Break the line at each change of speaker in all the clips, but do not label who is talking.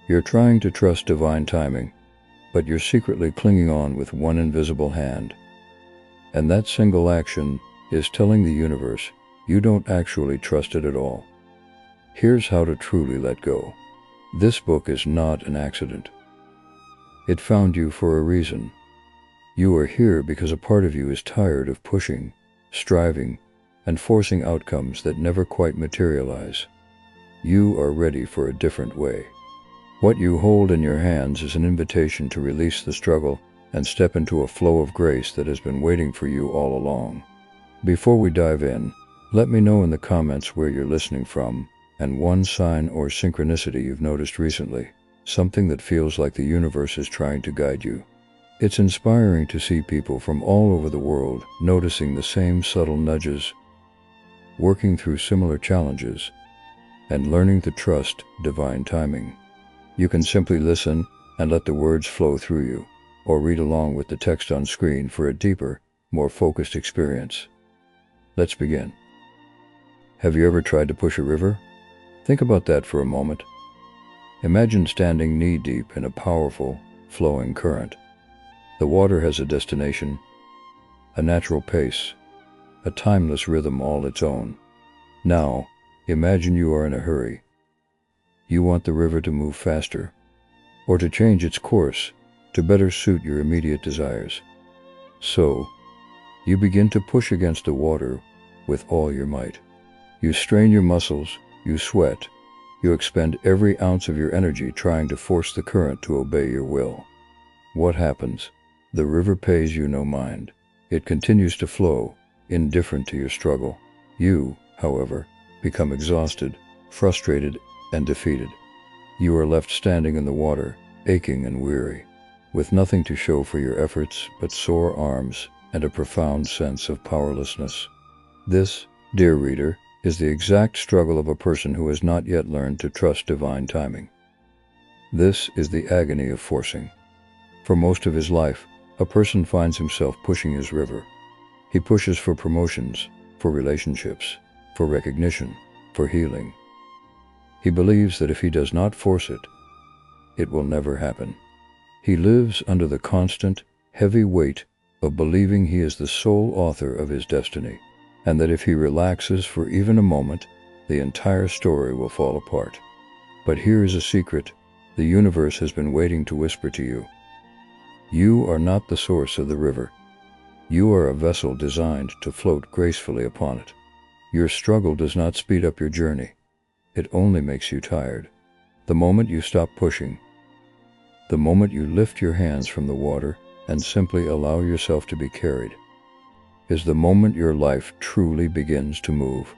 You're trying to trust divine timing, but you're secretly clinging on with one invisible hand. And that single action is telling the universe you don't actually trust it at all. Here's how to truly let go. This book is not an accident. It found you for a reason. You are here because a part of you is tired of pushing, striving, and forcing outcomes that never quite materialize. You are ready for a different way. What you hold in your hands is an invitation to release the struggle and step into a flow of grace that has been waiting for you all along. Before we dive in, let me know in the comments where you're listening from and one sign or synchronicity you've noticed recently, something that feels like the universe is trying to guide you. It's inspiring to see people from all over the world noticing the same subtle nudges, working through similar challenges, and learning to trust divine timing. You can simply listen and let the words flow through you, or read along with the text on screen for a deeper, more focused experience. Let's begin. Have you ever tried to push a river? Think about that for a moment. Imagine standing knee-deep in a powerful, flowing current. The water has a destination, a natural pace, a timeless rhythm all its own. Now, imagine you are in a hurry. You want the river to move faster, or to change its course to better suit your immediate desires. So, you begin to push against the water with all your might. You strain your muscles, you sweat, you expend every ounce of your energy trying to force the current to obey your will. What happens? The river pays you no mind. It continues to flow, indifferent to your struggle. You, however, become exhausted, frustrated, and defeated. You are left standing in the water, aching and weary, with nothing to show for your efforts but sore arms and a profound sense of powerlessness. This, dear reader, is the exact struggle of a person who has not yet learned to trust divine timing. This is the agony of forcing. For most of his life, a person finds himself pushing his river. He pushes for promotions, for relationships, for recognition, for healing. He believes that if he does not force it, it will never happen. He lives under the constant, heavy weight of believing he is the sole author of his destiny, and that if he relaxes for even a moment, the entire story will fall apart. But here is a secret the universe has been waiting to whisper to you. You are not the source of the river. You are a vessel designed to float gracefully upon it. Your struggle does not speed up your journey. It only makes you tired. The moment you stop pushing, the moment you lift your hands from the water and simply allow yourself to be carried, is the moment your life truly begins to move.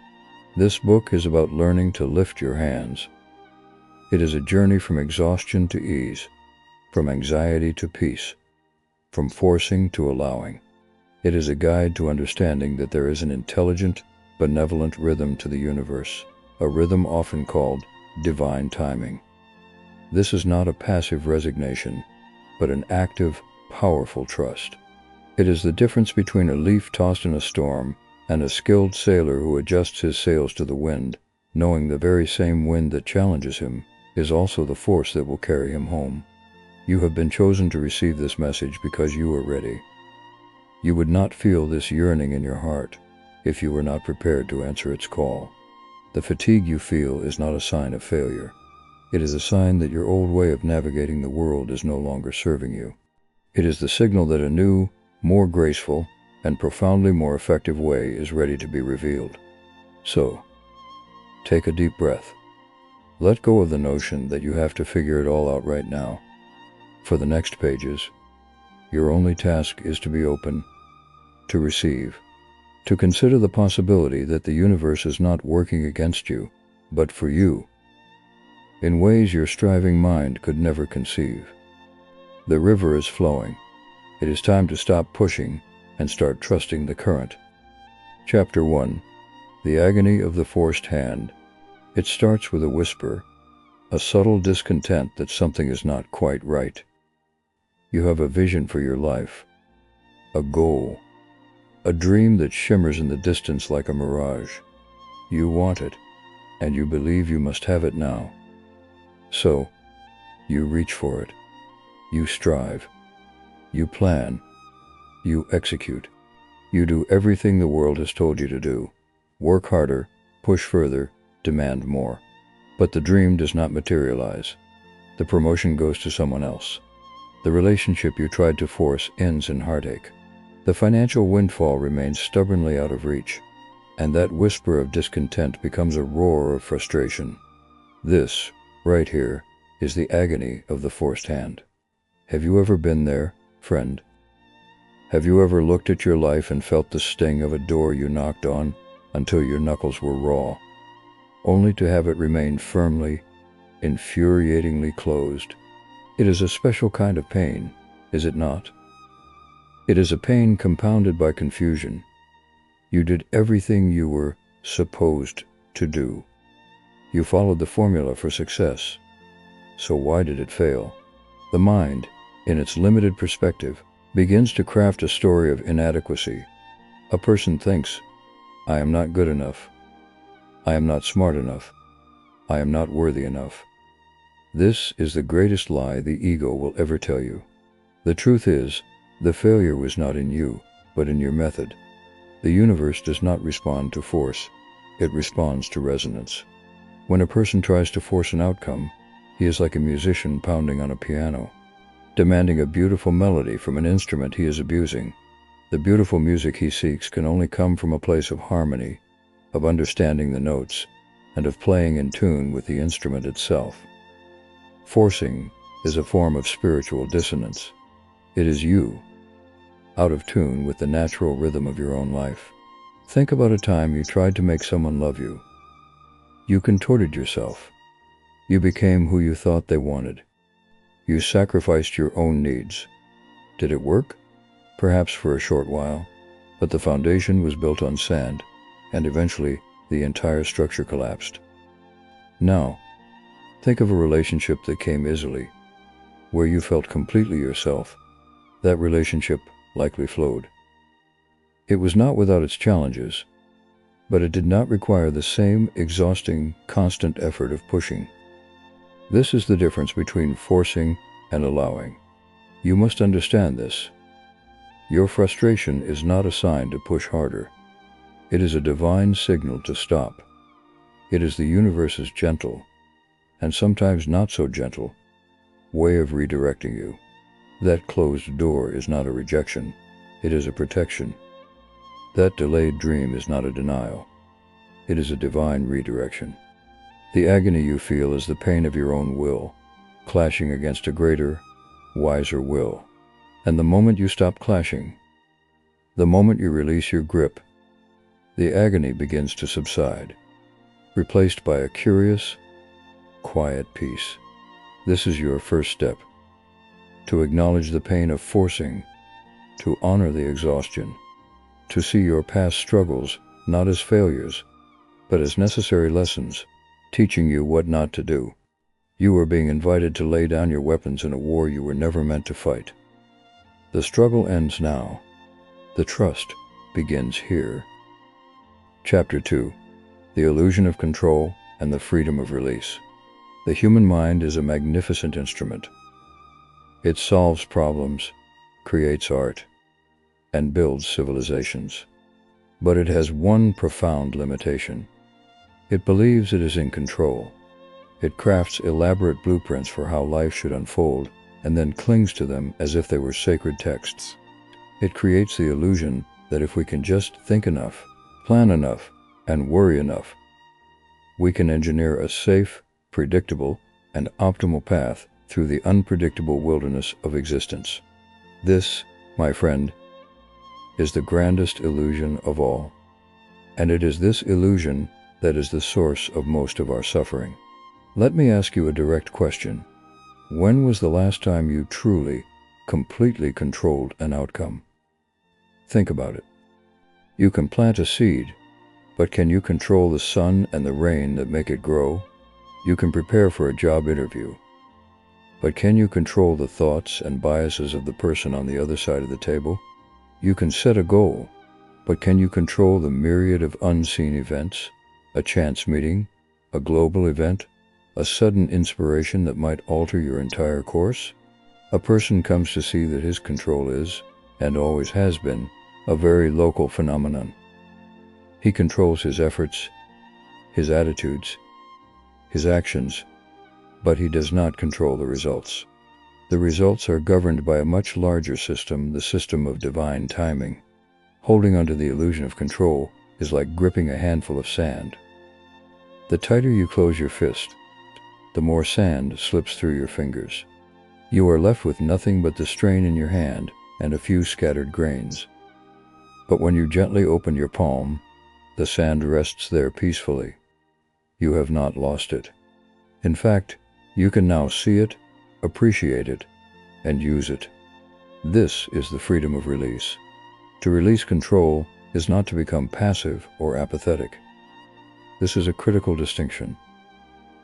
This book is about learning to lift your hands. It is a journey from exhaustion to ease, from anxiety to peace, from forcing to allowing. It is a guide to understanding that there is an intelligent, benevolent rhythm to the universe, a rhythm often called divine timing. This is not a passive resignation, but an active, powerful trust. It is the difference between a leaf tossed in a storm and a skilled sailor who adjusts his sails to the wind, knowing the very same wind that challenges him is also the force that will carry him home. You have been chosen to receive this message because you are ready. You would not feel this yearning in your heart if you were not prepared to answer its call. The fatigue you feel is not a sign of failure. It is a sign that your old way of navigating the world is no longer serving you. It is the signal that a new, more graceful, and profoundly more effective way is ready to be revealed. So, take a deep breath. Let go of the notion that you have to figure it all out right now. For the next pages, your only task is to be open, to receive, to consider the possibility that the universe is not working against you, but for you, in ways your striving mind could never conceive. The river is flowing. It is time to stop pushing and start trusting the current. Chapter 1. The Agony of the Forced Hand. It starts with a whisper, a subtle discontent that something is not quite right. You have a vision for your life, a goal, a dream that shimmers in the distance like a mirage. You want it, and you believe you must have it now. So, You reach for it. You strive. You plan. You execute. You do everything the world has told you to do. Work harder, push further, demand more. But the dream does not materialize. The promotion goes to someone else. The relationship you tried to force ends in heartache. The financial windfall remains stubbornly out of reach, and that whisper of discontent becomes a roar of frustration. This, right here, is the agony of the forced hand. Have you ever been there, friend? Have you ever looked at your life and felt the sting of a door you knocked on until your knuckles were raw, only to have it remain firmly, infuriatingly closed? It is a special kind of pain, is it not? It is a pain compounded by confusion. You did everything you were supposed to do. You followed the formula for success. So why did it fail? The mind, in its limited perspective, begins to craft a story of inadequacy. A person thinks, I am not good enough. I am not smart enough. I am not worthy enough. This is the greatest lie the ego will ever tell you. The truth is, the failure was not in you, but in your method. The universe does not respond to force. It responds to resonance. When a person tries to force an outcome, he is like a musician pounding on a piano, demanding a beautiful melody from an instrument he is abusing. The beautiful music he seeks can only come from a place of harmony, of understanding the notes, and of playing in tune with the instrument itself. Forcing is a form of spiritual dissonance. It is you, out of tune with the natural rhythm of your own life. Think about a time you tried to make someone love you. You contorted yourself. You became who you thought they wanted. You sacrificed your own needs. Did it work? Perhaps for a short while, but the foundation was built on sand, and eventually the entire structure collapsed. Now, think of a relationship that came easily, where you felt completely yourself. That relationship likely flowed. It was not without its challenges, but it did not require the same exhausting, constant effort of pushing. This is the difference between forcing and allowing. You must understand this. Your frustration is not a sign to push harder. It is a divine signal to stop. It is the universe's gentle, and sometimes not so gentle, way of redirecting you. That closed door is not a rejection, it is a protection. That delayed dream is not a denial, it is a divine redirection. The agony you feel is the pain of your own will, clashing against a greater, wiser will. And the moment you stop clashing, the moment you release your grip, the agony begins to subside, replaced by a curious, quiet peace. This is your first step. To acknowledge the pain of forcing, to honor the exhaustion, to see your past struggles not as failures, but as necessary lessons, teaching you what not to do. You are being invited to lay down your weapons in a war you were never meant to fight. The struggle ends now. The trust begins here. Chapter 2. The Illusion of Control and the Freedom of Release. The human mind is a magnificent instrument. It solves problems, creates art, and builds civilizations. But it has one profound limitation. It believes it is in control. It crafts elaborate blueprints for how life should unfold, and then clings to them as if they were sacred texts. It creates the illusion that if we can just think enough, plan enough, and worry enough, we can engineer a safe, predictable, and optimal path through the unpredictable wilderness of existence. This, my friend, is the grandest illusion of all. And it is this illusion that is the source of most of our suffering. Let me ask you a direct question. When was the last time you truly, completely controlled an outcome? Think about it. You can plant a seed, but can you control the sun and the rain that make it grow? You can prepare for a job interview, but can you control the thoughts and biases of the person on the other side of the table? You can set a goal, but can you control the myriad of unseen events? A chance meeting, a global event, A sudden inspiration that might alter your entire course? A person comes to see that his control is, and always has been, a very local phenomenon. He controls his efforts, his attitudes, his actions, but he does not control the results. The results are governed by a much larger system, the system of divine timing. Holding onto the illusion of control is like gripping a handful of sand. The tighter you close your fist, the more sand slips through your fingers. You are left with nothing but the strain in your hand and a few scattered grains. But when you gently open your palm, the sand rests there peacefully. You have not lost it. In fact, you can now see it, appreciate it, and use it. This is the freedom of release. To release control is not to become passive or apathetic. This is a critical distinction.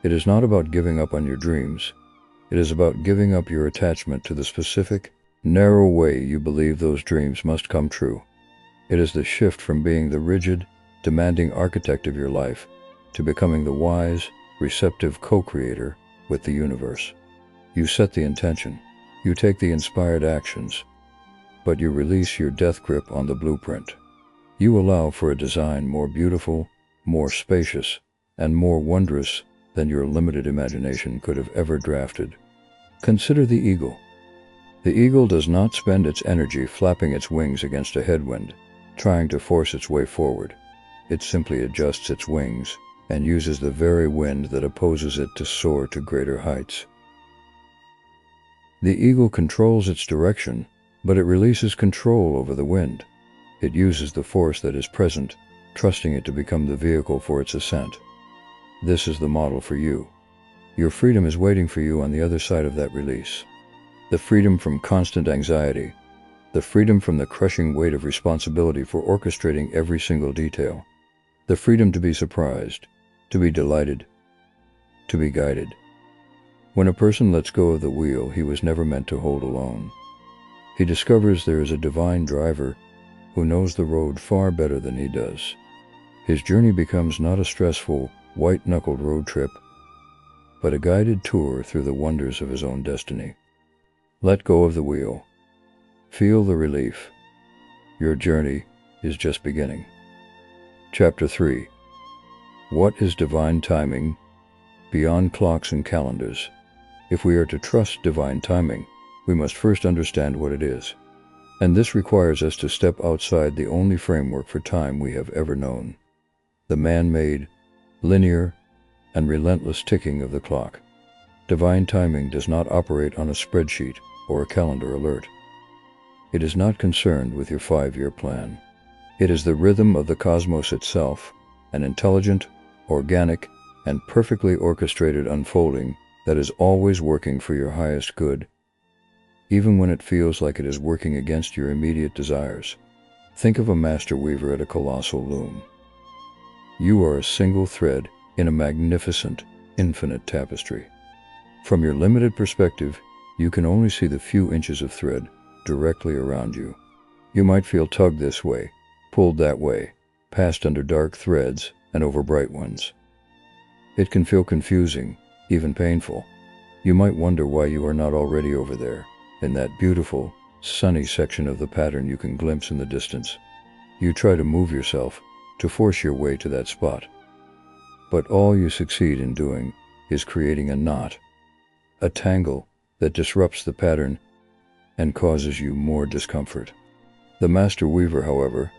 It is not about giving up on your dreams. It is about giving up your attachment to the specific, narrow way you believe those dreams must come true. It is the shift from being the rigid, demanding architect of your life to becoming the wise, receptive co-creator with the universe. You set the intention. You take the inspired actions, but you release your death grip on the blueprint. You allow for a design more beautiful, more spacious, and more wondrous than your limited imagination could have ever drafted. Consider the eagle. The eagle does not spend its energy flapping its wings against a headwind, trying to force its way forward. It simply adjusts its wings and uses the very wind that opposes it to soar to greater heights. The eagle controls its direction, but it releases control over the wind. It uses the force that is present, trusting it to become the vehicle for its ascent. This is the model for you. Your freedom is waiting for you on the other side of that release. The freedom from constant anxiety, the freedom from the crushing weight of responsibility for orchestrating every single detail, the freedom to be surprised, to be delighted, to be guided. When a person lets go of the wheel he was never meant to hold alone, he discovers there is a divine driver who knows the road far better than he does. His journey becomes not a stressful, white-knuckled road trip, but a guided tour through the wonders of his own destiny. Let go of the wheel. Feel the relief. Your journey is just beginning. Chapter 3. What is divine timing? Beyond clocks and calendars. If we are to trust divine timing, we must first understand what it is. And this requires us to step outside the only framework for time we have ever known: the man-made, linear, and relentless ticking of the clock. Divine timing does not operate on a spreadsheet or a calendar alert. It is not concerned with your 5-year plan. It is the rhythm of the cosmos itself, an intelligent, organic, and perfectly orchestrated unfolding that is always working for your highest good, even when it feels like it is working against your immediate desires. Think of a master weaver at a colossal loom. You are a single thread in a magnificent, infinite tapestry. From your limited perspective, you can only see the few inches of thread directly around you. You might feel tugged this way, pulled that way, passed under dark threads and over bright ones. It can feel confusing, even painful. You might wonder why you are not already over there, in that beautiful, sunny section of the pattern you can glimpse in the distance. You try to move yourself, to force your way to that spot. But all you succeed in doing is creating a knot, a tangle that disrupts the pattern and causes you more discomfort. The master weaver, however,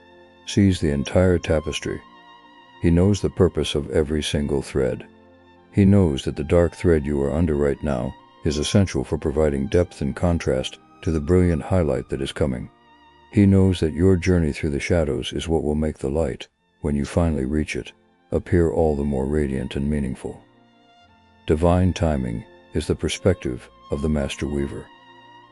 sees the entire tapestry. He knows the purpose of every single thread. He knows that the dark thread you are under right now is essential for providing depth and contrast to the brilliant highlight that is coming. He knows that your journey through the shadows is what will make the light, when you finally reach it, appear all the more radiant and meaningful. Divine timing is the perspective of the master weaver.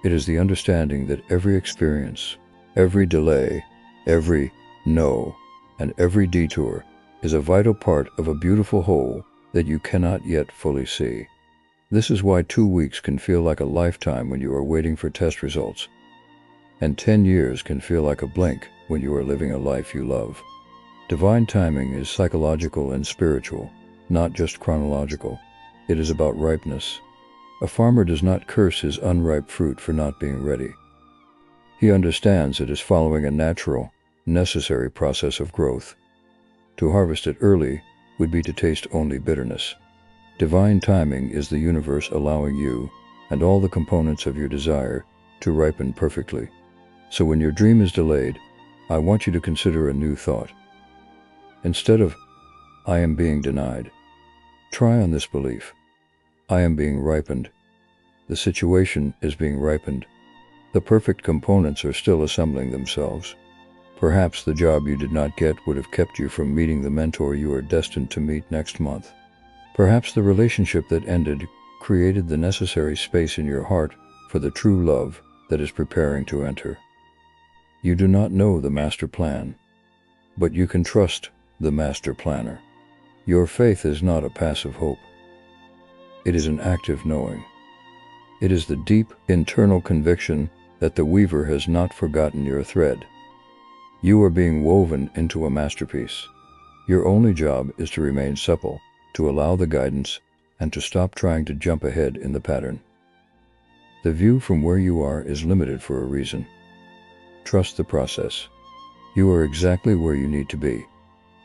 It is the understanding that every experience, every delay, every no, and every detour is a vital part of a beautiful whole that you cannot yet fully see. This is why 2 weeks can feel like a lifetime when you are waiting for test results, and 10 years can feel like a blink when you are living a life you love. Divine timing is psychological and spiritual, not just chronological. It is about ripeness. A farmer does not curse his unripe fruit for not being ready. He understands it is following a natural, necessary process of growth. To harvest it early would be to taste only bitterness. Divine timing is the universe allowing you and all the components of your desire to ripen perfectly. So when your dream is delayed, I want you to consider a new thought. Instead of, I am being denied, try on this belief. I am being ripened. The situation is being ripened. The perfect components are still assembling themselves. Perhaps the job you did not get would have kept you from meeting the mentor you are destined to meet next month. Perhaps the relationship that ended created the necessary space in your heart for the true love that is preparing to enter. You do not know the master plan, but you can trust the master planner. Your faith is not a passive hope. It is an active knowing. It is the deep internal conviction that the weaver has not forgotten your thread. You are being woven into a masterpiece. Your only job is to remain supple, to allow the guidance, and to stop trying to jump ahead in the pattern. The view from where you are is limited for a reason. Trust the process. You are exactly where you need to be,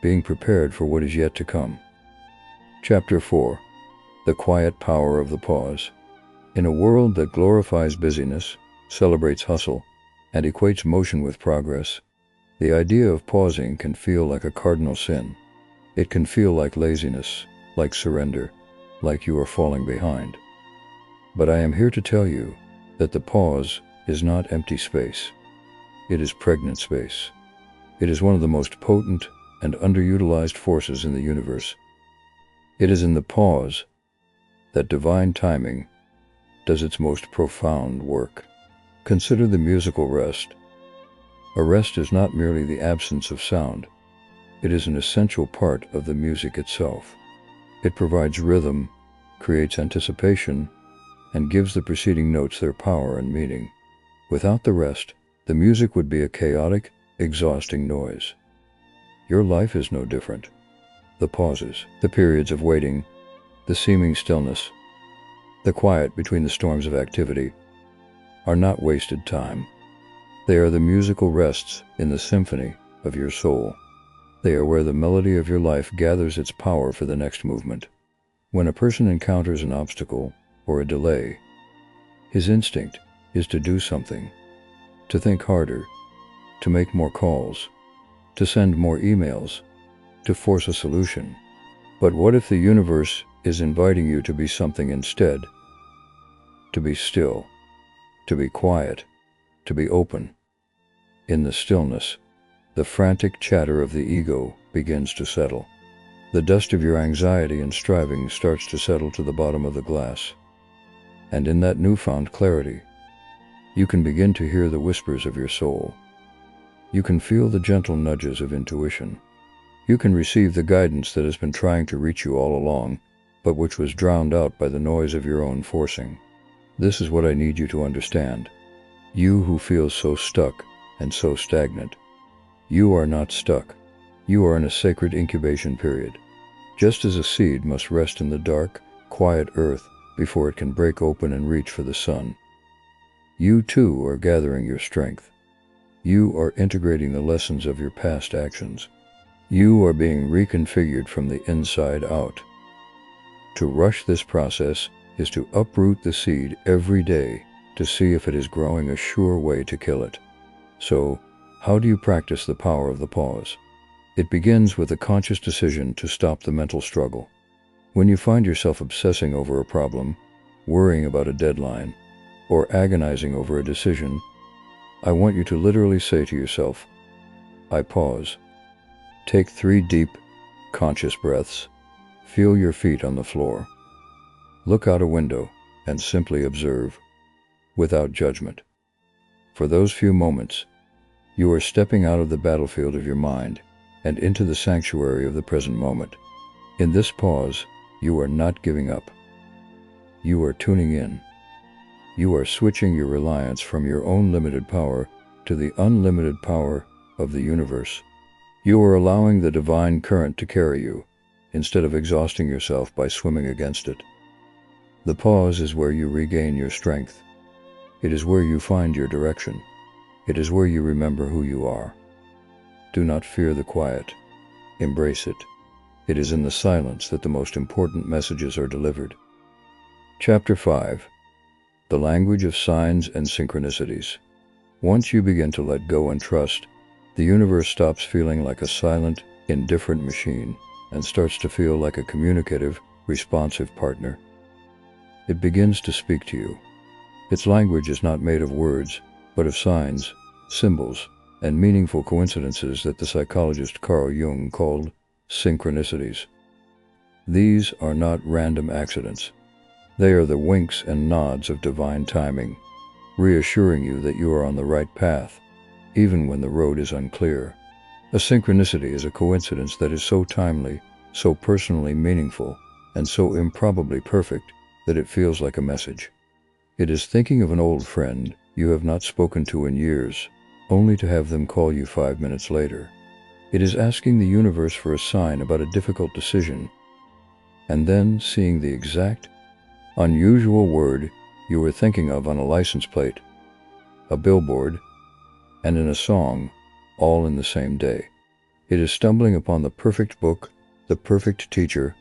being prepared for what is yet to come. Chapter 4. The Quiet Power of the Pause. In a world that glorifies busyness, celebrates hustle, and equates motion with progress, the idea of pausing can feel like a cardinal sin. It can feel like laziness, like surrender, like you are falling behind. But I am here to tell you that the pause is not empty space. It is pregnant space. It is one of the most potent and underutilized forces in the universe. It is in the pause that divine timing does its most profound work. Consider the musical rest. A rest is not merely the absence of sound. It is an essential part of the music itself. It provides rhythm, creates anticipation, and gives the preceding notes their power and meaning. Without the rest, the music would be a chaotic, exhausting noise. Your life is no different. The pauses, the periods of waiting, the seeming stillness, the quiet between the storms of activity, are not wasted time. They are the musical rests in the symphony of your soul. They are where the melody of your life gathers its power for the next movement. When a person encounters an obstacle or a delay, his instinct is to do something, to think harder, to make more calls, to send more emails, to force a solution. But what if the universe is inviting you to be something instead? To be still, to be quiet, to be open. In the stillness, the frantic chatter of the ego begins to settle. The dust of your anxiety and striving starts to settle to the bottom of the glass. And in that newfound clarity, you can begin to hear the whispers of your soul. You can feel the gentle nudges of intuition. You can receive the guidance that has been trying to reach you all along, but which was drowned out by the noise of your own forcing. This is what I need you to understand. You who feel so stuck and so stagnant. You are not stuck. You are in a sacred incubation period. Just as a seed must rest in the dark, quiet earth before it can break open and reach for the sun. You too are gathering your strength. You are integrating the lessons of your past actions. You are being reconfigured from the inside out. To rush this process is to uproot the seed every day to see if it is growing a sure way to kill it. So, how do you practice the power of the pause? It begins with a conscious decision to stop the mental struggle. When you find yourself obsessing over a problem, worrying about a deadline, or agonizing over a decision, I want you to literally say to yourself, I pause. Take 3 deep, conscious breaths. Feel your feet on the floor. Look out a window and simply observe, without judgment. For those few moments, you are stepping out of the battlefield of your mind and into the sanctuary of the present moment. In this pause, you are not giving up. You are tuning in. You are switching your reliance from your own limited power to the unlimited power of the universe. You are allowing the divine current to carry you, instead of exhausting yourself by swimming against it. The pause is where you regain your strength. It is where you find your direction. It is where you remember who you are. Do not fear the quiet. Embrace it. It is in the silence that the most important messages are delivered. Chapter 5. The Language of Signs and Synchronicities. Once you begin to let go and trust, the universe stops feeling like a silent, indifferent machine and starts to feel like a communicative, responsive partner. It begins to speak to you. Its language is not made of words, but of signs, symbols, and meaningful coincidences that the psychologist Carl Jung called synchronicities. These are not random accidents. They are the winks and nods of divine timing, reassuring you that you are on the right path, even when the road is unclear. A synchronicity is a coincidence that is so timely, so personally meaningful, and so improbably perfect that it feels like a message. It is thinking of an old friend you have not spoken to in years, only to have them call you 5 minutes later. It is asking the universe for a sign about a difficult decision, and then seeing the exact, unusual word you were thinking of on a license plate, a billboard, and in a song, all in the same day. It is stumbling upon the perfect book, the perfect teacher,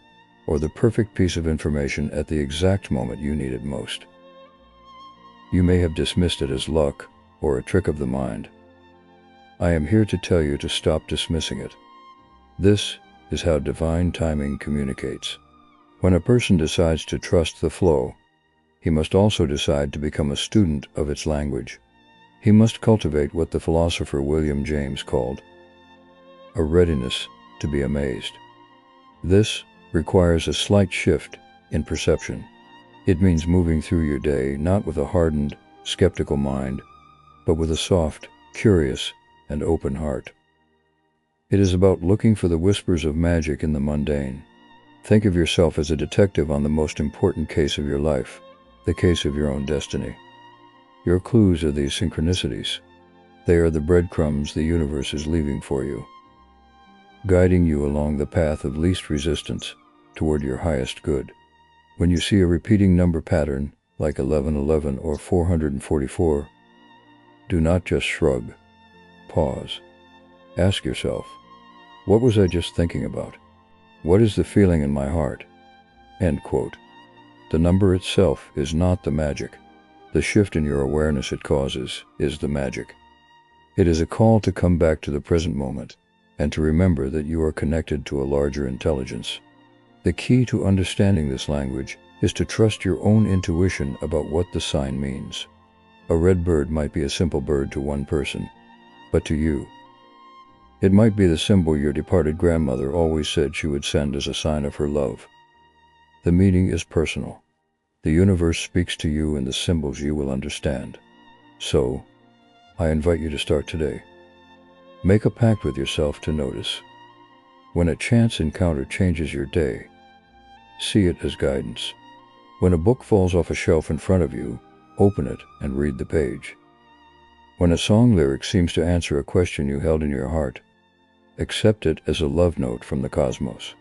or the perfect piece of information at the exact moment you need it most. You may have dismissed it as luck or a trick of the mind. I am here to tell you to stop dismissing it. This is how divine timing communicates. When a person decides to trust the flow, he must also decide to become a student of its language. He must cultivate what the philosopher William James called a readiness to be amazed. This requires a slight shift in perception. It means moving through your day not with a hardened, skeptical mind, but with a soft, curious, and open heart. It is about looking for the whispers of magic in the mundane. Think of yourself as a detective on the most important case of your life, the case of your own destiny. Your clues are these synchronicities. They are the breadcrumbs the universe is leaving for you, guiding you along the path of least resistance toward your highest good. When you see a repeating number pattern like 1111 or 444, do not just shrug. Pause. Ask yourself, what was I just thinking about? What is the feeling in my heart? End quote. The number itself is not the magic. The shift in your awareness it causes is the magic. It is a call to come back to the present moment and to remember that you are connected to a larger intelligence. The key to understanding this language is to trust your own intuition about what the sign means. A red bird might be a simple bird to one person, but to you, it might be the symbol your departed grandmother always said she would send as a sign of her love. The meaning is personal. The universe speaks to you in the symbols you will understand. So, I invite you to start today. Make a pact with yourself to notice. When a chance encounter changes your day, see it as guidance. When a book falls off a shelf in front of you, open it and read the page. When a song lyric seems to answer a question you held in your heart, accept it as a love note from the cosmos.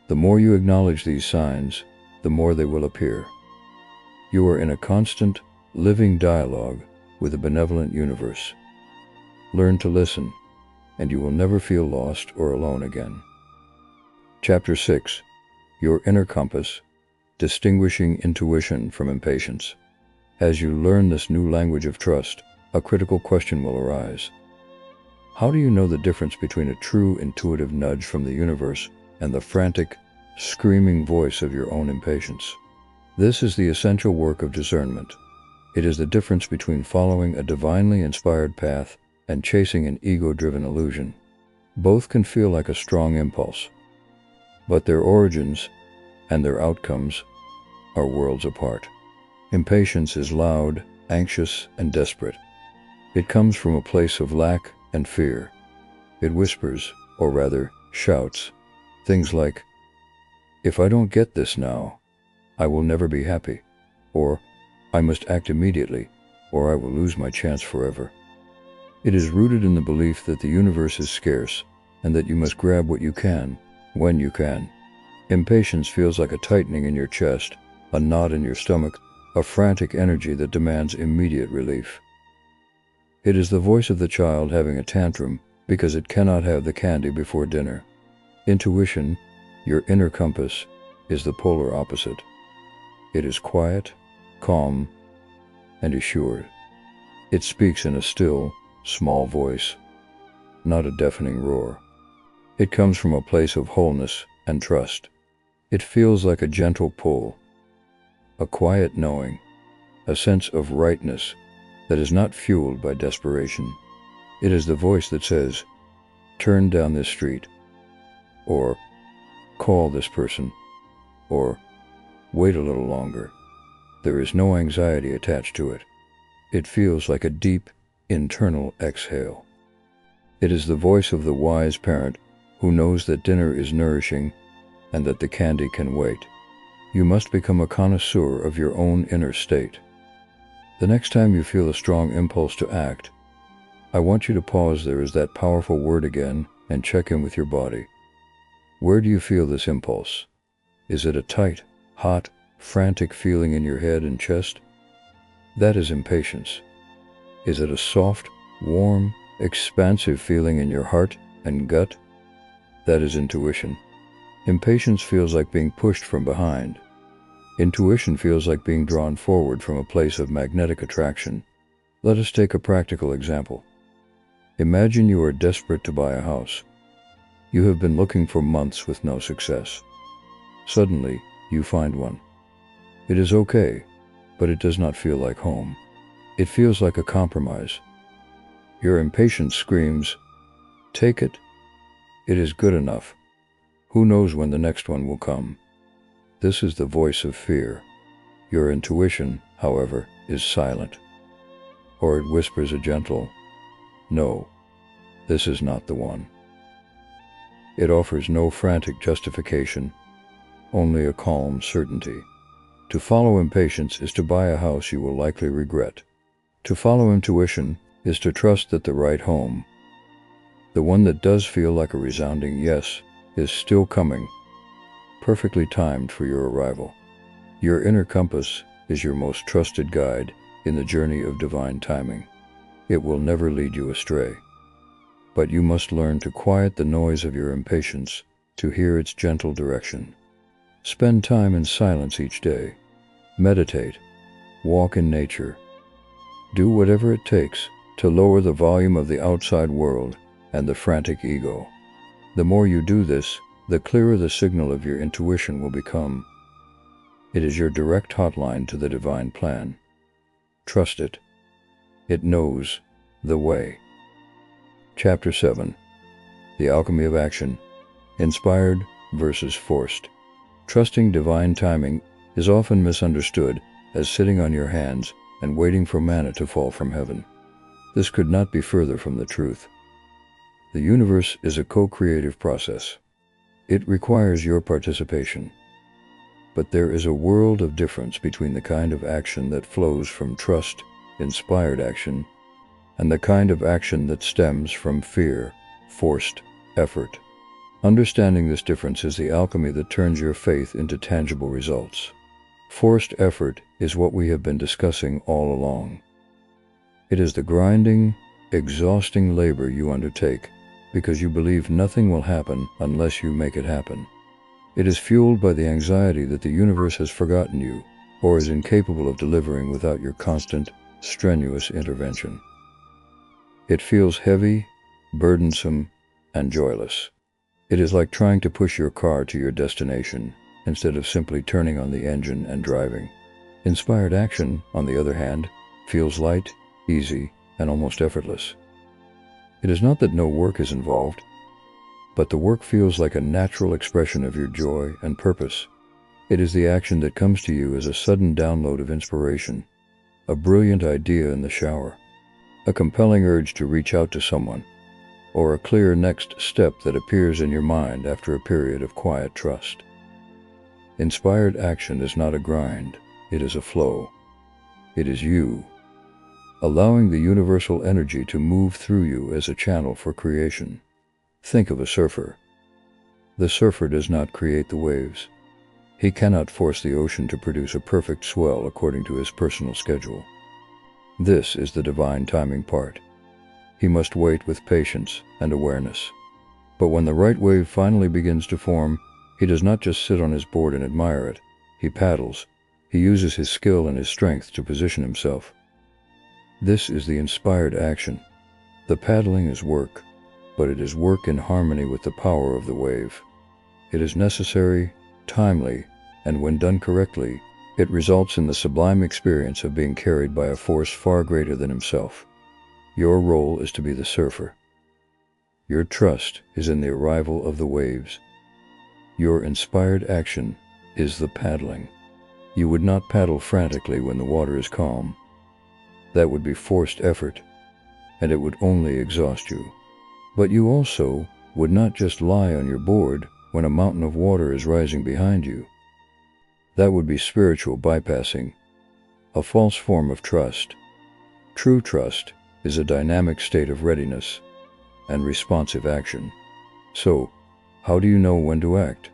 The more you acknowledge these signs, the more they will appear. You are in a constant, living dialogue with a benevolent universe. Learn to listen, and you will never feel lost or alone again. Chapter 6. Your Inner Compass, Distinguishing Intuition from Impatience. As you learn this new language of trust, a critical question will arise. How do you know the difference between a true intuitive nudge from the universe and the frantic, screaming voice of your own impatience? This is the essential work of discernment. It is the difference between following a divinely inspired path and chasing an ego-driven illusion. Both can feel like a strong impulse, but their origins and their outcomes are worlds apart. Impatience is loud, anxious, and desperate. It comes from a place of lack and fear. It whispers, or rather, shouts, things like, "If I don't get this now, I will never be happy," or "I must act immediately, or I will lose my chance forever." It is rooted in the belief that the universe is scarce, and that you must grab what you can, when you can. Impatience feels like a tightening in your chest, a knot in your stomach, a frantic energy that demands immediate relief. It is the voice of the child having a tantrum because it cannot have the candy before dinner. Intuition, your inner compass, is the polar opposite. It is quiet, calm, and assured. It speaks in a still, small voice, not a deafening roar. It comes from a place of wholeness and trust. It feels like a gentle pull, a quiet knowing, a sense of rightness that is not fueled by desperation. It is the voice that says, "Turn down this street," or "Call this person," or "Wait a little longer." There is no anxiety attached to it. It feels like a deep, internal exhale. It is the voice of the wise parent who knows that dinner is nourishing and that the candy can wait. You must become a connoisseur of your own inner state. The next time you feel a strong impulse to act, I want you to pause there is that powerful word again and check in with your body. Where do you feel this impulse? Is it a tight, hot, frantic feeling in your head and chest? That is impatience. Is it a soft, warm, expansive feeling in your heart and gut? That is intuition. Impatience feels like being pushed from behind. Intuition feels like being drawn forward from a place of magnetic attraction. Let us take a practical example. Imagine you are desperate to buy a house. You have been looking for months with no success. Suddenly, you find one. It is okay, but it does not feel like home. It feels like a compromise. Your impatience screams, "Take it. It is good enough. Who knows when the next one will come?" This is the voice of fear. Your intuition, however, is silent. Or it whispers a gentle, "No, this is not the one." It offers no frantic justification, only a calm certainty. To follow impatience is to buy a house you will likely regret. To follow intuition is to trust that the right home, the one that does feel like a resounding yes, is still coming, perfectly timed for your arrival. Your inner compass is your most trusted guide in the journey of divine timing. It will never lead you astray. But you must learn to quiet the noise of your impatience to hear its gentle direction. Spend time in silence each day. Meditate. Walk in nature. Do whatever it takes to lower the volume of the outside world and the frantic ego. The more you do this, the clearer the signal of your intuition will become. It is your direct hotline to the divine plan. Trust it. It knows the way. Chapter 7. The Alchemy of Action. Inspired versus forced. Trusting divine timing is often misunderstood as sitting on your hands and waiting for manna to fall from heaven. This could not be further from the truth. The universe is a co-creative process. It requires your participation. But there is a world of difference between the kind of action that flows from trust, inspired action, and the kind of action that stems from fear, forced effort. Understanding this difference is the alchemy that turns your faith into tangible results. Forced effort is what we have been discussing all along. It is the grinding, exhausting labor you undertake because you believe nothing will happen unless you make it happen. It is fueled by the anxiety that the universe has forgotten you or is incapable of delivering without your constant, strenuous intervention. It feels heavy, burdensome, and joyless. It is like trying to push your car to your destination instead of simply turning on the engine and driving. Inspired action, on the other hand, feels light, easy, and almost effortless. It is not that no work is involved, but the work feels like a natural expression of your joy and purpose. It is the action that comes to you as a sudden download of inspiration, a brilliant idea in the shower, a compelling urge to reach out to someone, or a clear next step that appears in your mind after a period of quiet trust. Inspired action is not a grind, it is a flow. It is you, allowing the universal energy to move through you as a channel for creation. Think of a surfer. The surfer does not create the waves. He cannot force the ocean to produce a perfect swell according to his personal schedule. This is the divine timing part. He must wait with patience and awareness. But when the right wave finally begins to form, he does not just sit on his board and admire it. He paddles. He uses his skill and his strength to position himself. This is the inspired action. The paddling is work, but it is work in harmony with the power of the wave. It is necessary, timely, and when done correctly, it results in the sublime experience of being carried by a force far greater than himself. Your role is to be the surfer. Your trust is in the arrival of the waves. Your inspired action is the paddling. You would not paddle frantically when the water is calm. That would be forced effort, and it would only exhaust you. But you also would not just lie on your board when a mountain of water is rising behind you. That would be spiritual bypassing, a false form of trust. True trust is a dynamic state of readiness and responsive action. So, how do you know when to act?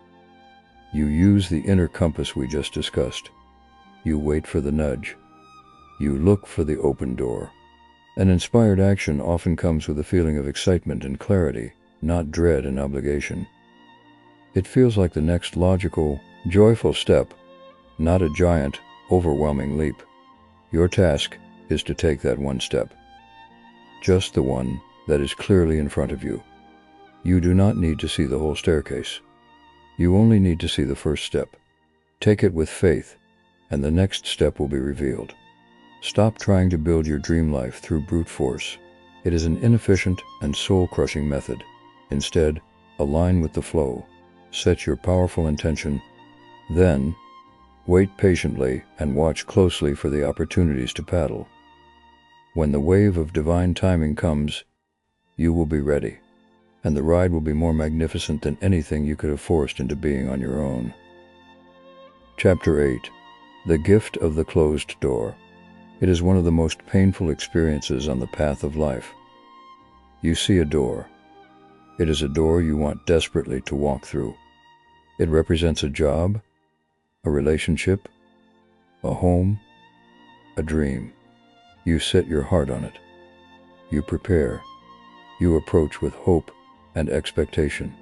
You use the inner compass we just discussed. You wait for the nudge. You look for the open door. An inspired action often comes with a feeling of excitement and clarity, not dread and obligation. It feels like the next logical, joyful step, not a giant, overwhelming leap. Your task is to take that one step. Just the one that is clearly in front of you. You do not need to see the whole staircase. You only need to see the first step. Take it with faith, and the next step will be revealed. Stop trying to build your dream life through brute force. It is an inefficient and soul-crushing method. Instead, align with the flow. Set your powerful intention. Then, wait patiently and watch closely for the opportunities to paddle. When the wave of divine timing comes, you will be ready, and the ride will be more magnificent than anything you could have forced into being on your own. Chapter 8. The Gift of the Closed Door. It is one of the most painful experiences on the path of life. You see a door. It is a door you want desperately to walk through. It represents a job, a relationship, a home, a dream. You set your heart on it. You prepare. You approach with hope and expectation.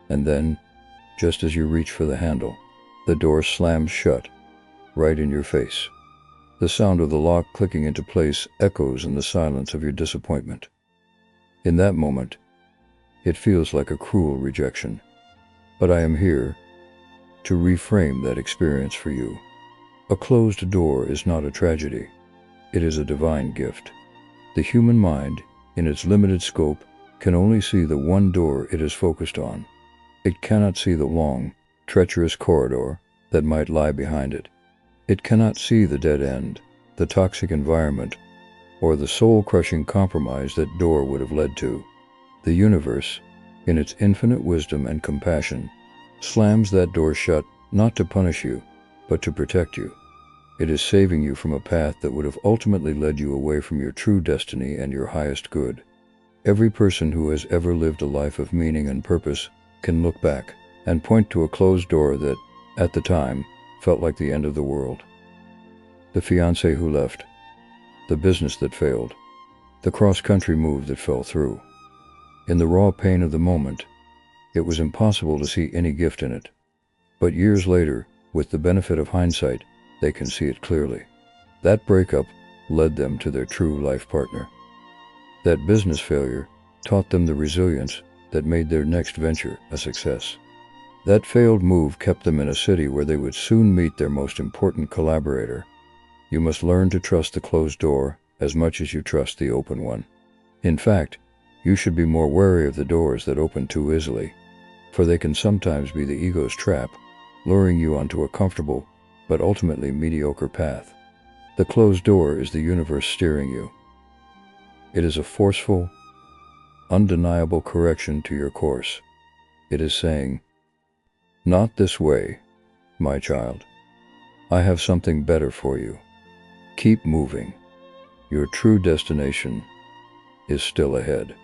And then, just as you reach for the handle, the door slams shut, right in your face. The sound of the lock clicking into place echoes in the silence of your disappointment. In that moment, it feels like a cruel rejection. But I am here to reframe that experience for you. A closed door is not a tragedy. It is a divine gift. The human mind, in its limited scope, can only see the one door it is focused on. It cannot see the long, treacherous corridor that might lie behind it. It cannot see the dead end, the toxic environment, or the soul-crushing compromise that door would have led to. The universe, in its infinite wisdom and compassion, slams that door shut not to punish you, but to protect you. It is saving you from a path that would have ultimately led you away from your true destiny and your highest good. Every person who has ever lived a life of meaning and purpose can look back and point to a closed door that, at the time, felt like the end of the world. The fiancé who left, the business that failed, the cross-country move that fell through. In the raw pain of the moment, it was impossible to see any gift in it. But years later, with the benefit of hindsight, they can see it clearly. That breakup led them to their true life partner. That business failure taught them the resilience that made their next venture a success. That failed move kept them in a city where they would soon meet their most important collaborator. You must learn to trust the closed door as much as you trust the open one. In fact, you should be more wary of the doors that open too easily, for they can sometimes be the ego's trap, luring you onto a comfortable but ultimately mediocre path. The closed door is the universe steering you. It is a forceful, undeniable correction to your course. It is saying, "Not this way, my child. I have something better for you. Keep moving. Your true destination is still ahead."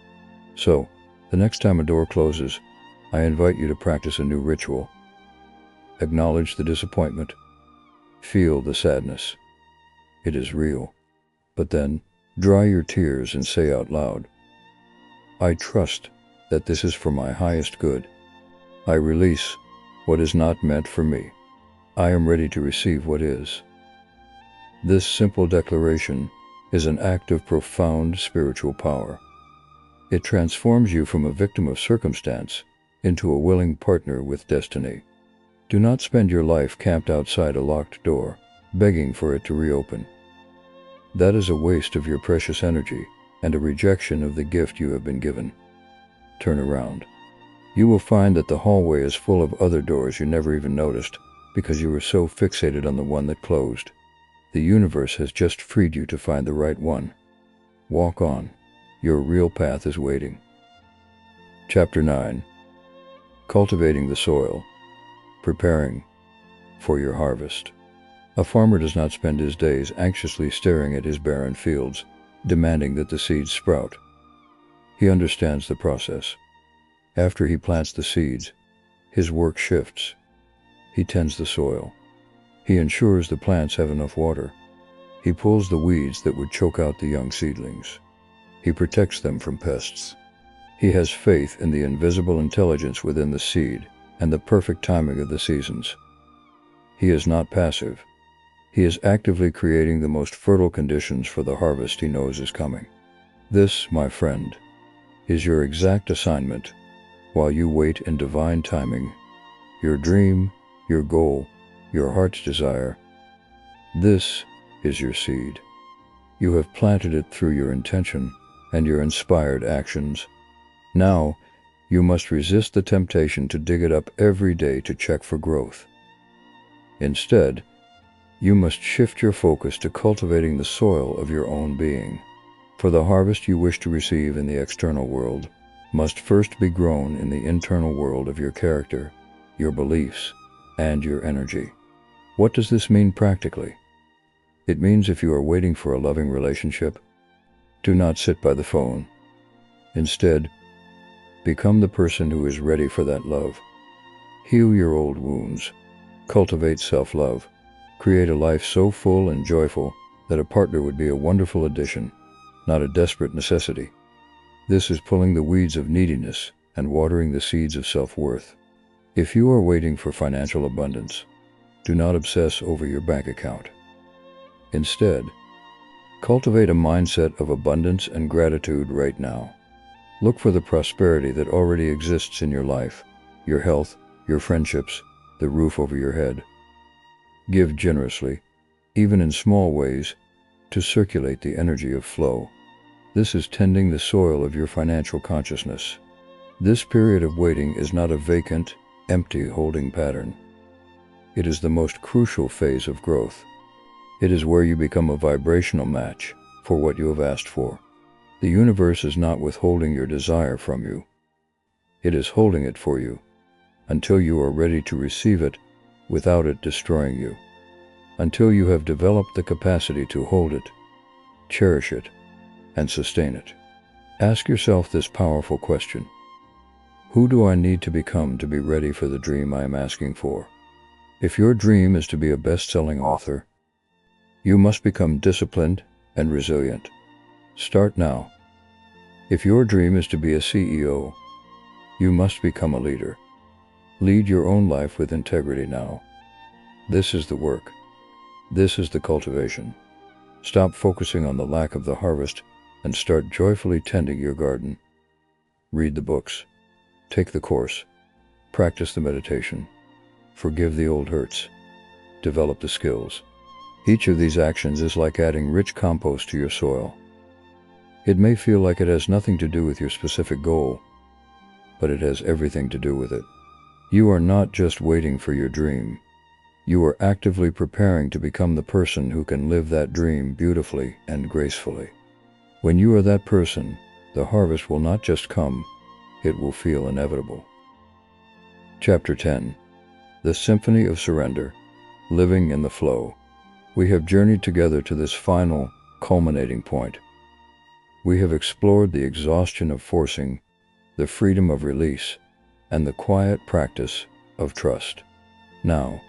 So, the next time a door closes, I invite you to practice a new ritual. Acknowledge the disappointment. Feel the sadness. It is real. But then, dry your tears and say out loud, I trust that this is for my highest good. I release what is not meant for me. I am ready to receive what is. This simple declaration is an act of profound spiritual power. It transforms you from a victim of circumstance into a willing partner with destiny. Do not spend your life camped outside a locked door, begging for it to reopen. That is a waste of your precious energy and a rejection of the gift you have been given. Turn around. You will find that the hallway is full of other doors you never even noticed because you were so fixated on the one that closed. The universe has just freed you to find the right one. Walk on. Your real path is waiting. Chapter 9. Cultivating the soil. Preparing for your harvest. A farmer does not spend his days anxiously staring at his barren fields, demanding that the seeds sprout. He understands the process. After he plants the seeds, his work shifts. He tends the soil. He ensures the plants have enough water. He pulls the weeds that would choke out the young seedlings. He protects them from pests. He has faith in the invisible intelligence within the seed and the perfect timing of the seasons. He is not passive. He is actively creating the most fertile conditions for the harvest he knows is coming. This, my friend, is your exact assignment while you wait in divine timing. Your dream, your goal, your heart's desire. This is your seed. You have planted it through your intention and your inspired actions. Now, you must resist the temptation to dig it up every day to check for growth. Instead, you must shift your focus to cultivating the soil of your own being. For the harvest you wish to receive in the external world must first be grown in the internal world of your character, your beliefs, and your energy. What does this mean practically? It means if you are waiting for a loving relationship, do not sit by the phone. Instead, become the person who is ready for that love. Heal your old wounds. Cultivate self-love. Create a life so full and joyful that a partner would be a wonderful addition, not a desperate necessity. This is pulling the weeds of neediness and watering the seeds of self-worth. If you are waiting for financial abundance, do not obsess over your bank account. Instead, cultivate a mindset of abundance and gratitude right now. Look for the prosperity that already exists in your life, your health, your friendships, the roof over your head. Give generously, even in small ways, to circulate the energy of flow. This is tending the soil of your financial consciousness. This period of waiting is not a vacant, empty holding pattern. It is the most crucial phase of growth. It is where you become a vibrational match for what you have asked for. The universe is not withholding your desire from you. It is holding it for you until you are ready to receive it without it destroying you. Until you have developed the capacity to hold it, cherish it, and sustain it. Ask yourself this powerful question. Who do I need to become to be ready for the dream I am asking for? If your dream is to be a best-selling author, you must become disciplined and resilient. Start now. If your dream is to be a CEO, you must become a leader. Lead your own life with integrity now. This is the work. This is the cultivation. Stop focusing on the lack of the harvest and start joyfully tending your garden. Read the books. Take the course. Practice the meditation. Forgive the old hurts. Develop the skills. Each of these actions is like adding rich compost to your soil. It may feel like it has nothing to do with your specific goal, but it has everything to do with it. You are not just waiting for your dream. You are actively preparing to become the person who can live that dream beautifully and gracefully. When you are that person, the harvest will not just come, it will feel inevitable. Chapter 10. The Symphony of Surrender. Living in the Flow. We have journeyed together to this final, culminating point. We have explored the exhaustion of forcing, the freedom of release, and the quiet practice of trust. Now,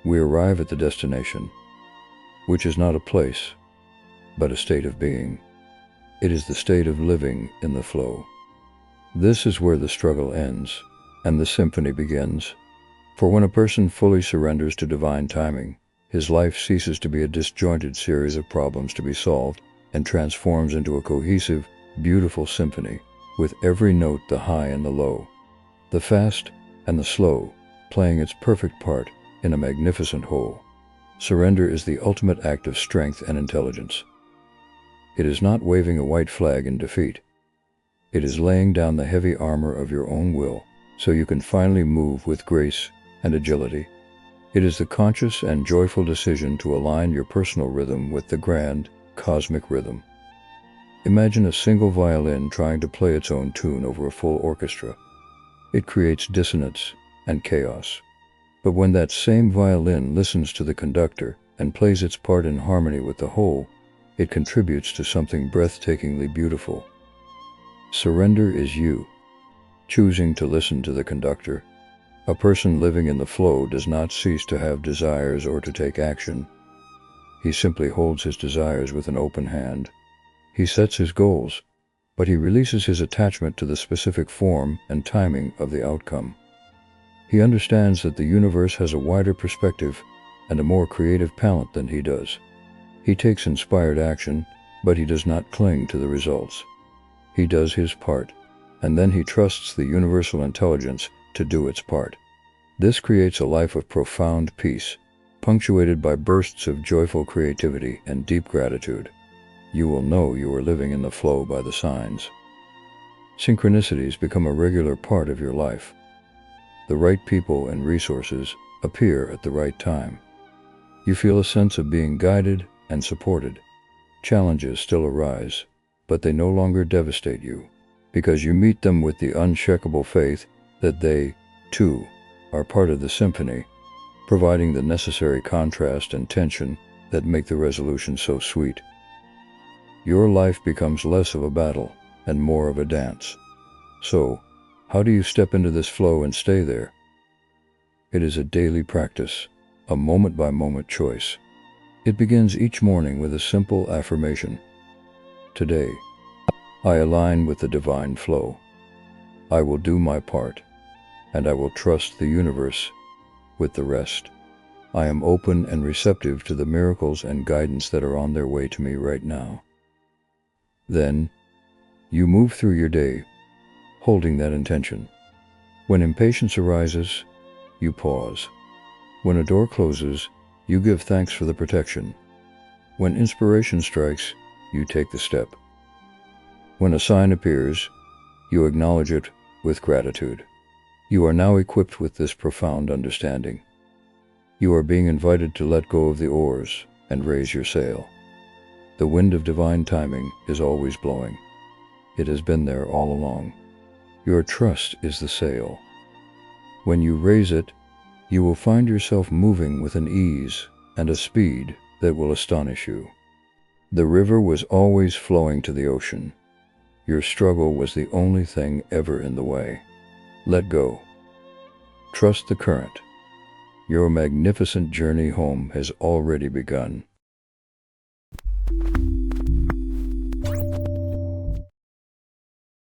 we arrive at the destination, which is not a place, but a state of being. It is the state of living in the flow. This is where the struggle ends, and the symphony begins. For when a person fully surrenders to divine timing, his life ceases to be a disjointed series of problems to be solved and transforms into a cohesive, beautiful symphony, with every note the high and the low, the fast and the slow, playing its perfect part in a magnificent whole. Surrender is the ultimate act of strength and intelligence. It is not waving a white flag in defeat. It is laying down the heavy armor of your own will so you can finally move with grace and agility. It is the conscious and joyful decision to align your personal rhythm with the grand, cosmic rhythm. Imagine a single violin trying to play its own tune over a full orchestra. It creates dissonance and chaos. But when that same violin listens to the conductor and plays its part in harmony with the whole, it contributes to something breathtakingly beautiful. Surrender is you, choosing to listen to the conductor. A person living in the flow does not cease to have desires or to take action. He simply holds his desires with an open hand. He sets his goals, but he releases his attachment to the specific form and timing of the outcome. He understands that the universe has a wider perspective and a more creative palette than he does. He takes inspired action, but he does not cling to the results. He does his part, and then he trusts the universal intelligence to do its part. This creates a life of profound peace, punctuated by bursts of joyful creativity and deep gratitude. You will know you are living in the flow by the signs. Synchronicities become a regular part of your life. The right people and resources appear at the right time. You feel a sense of being guided and supported. Challenges still arise, but they no longer devastate you, because you meet them with the unshakable faith that they, too, are part of the symphony, providing the necessary contrast and tension that make the resolution so sweet. Your life becomes less of a battle and more of a dance. So, how do you step into this flow and stay there? It is a daily practice, a moment-by-moment choice. It begins each morning with a simple affirmation. Today, I align with the divine flow. I will do my part, and I will trust the universe with the rest. I am open and receptive to the miracles and guidance that are on their way to me right now. Then, you move through your day, holding that intention. When impatience arises, you pause. When a door closes, you give thanks for the protection. When inspiration strikes, you take the step. When a sign appears, you acknowledge it with gratitude. You are now equipped with this profound understanding. You are being invited to let go of the oars and raise your sail. The wind of divine timing is always blowing. It has been there all along. Your trust is the sail. When you raise it, you will find yourself moving with an ease and a speed that will astonish you. The river was always flowing to the ocean. Your struggle was the only thing ever in the way. Let go. Trust the current. Your magnificent journey home has already begun.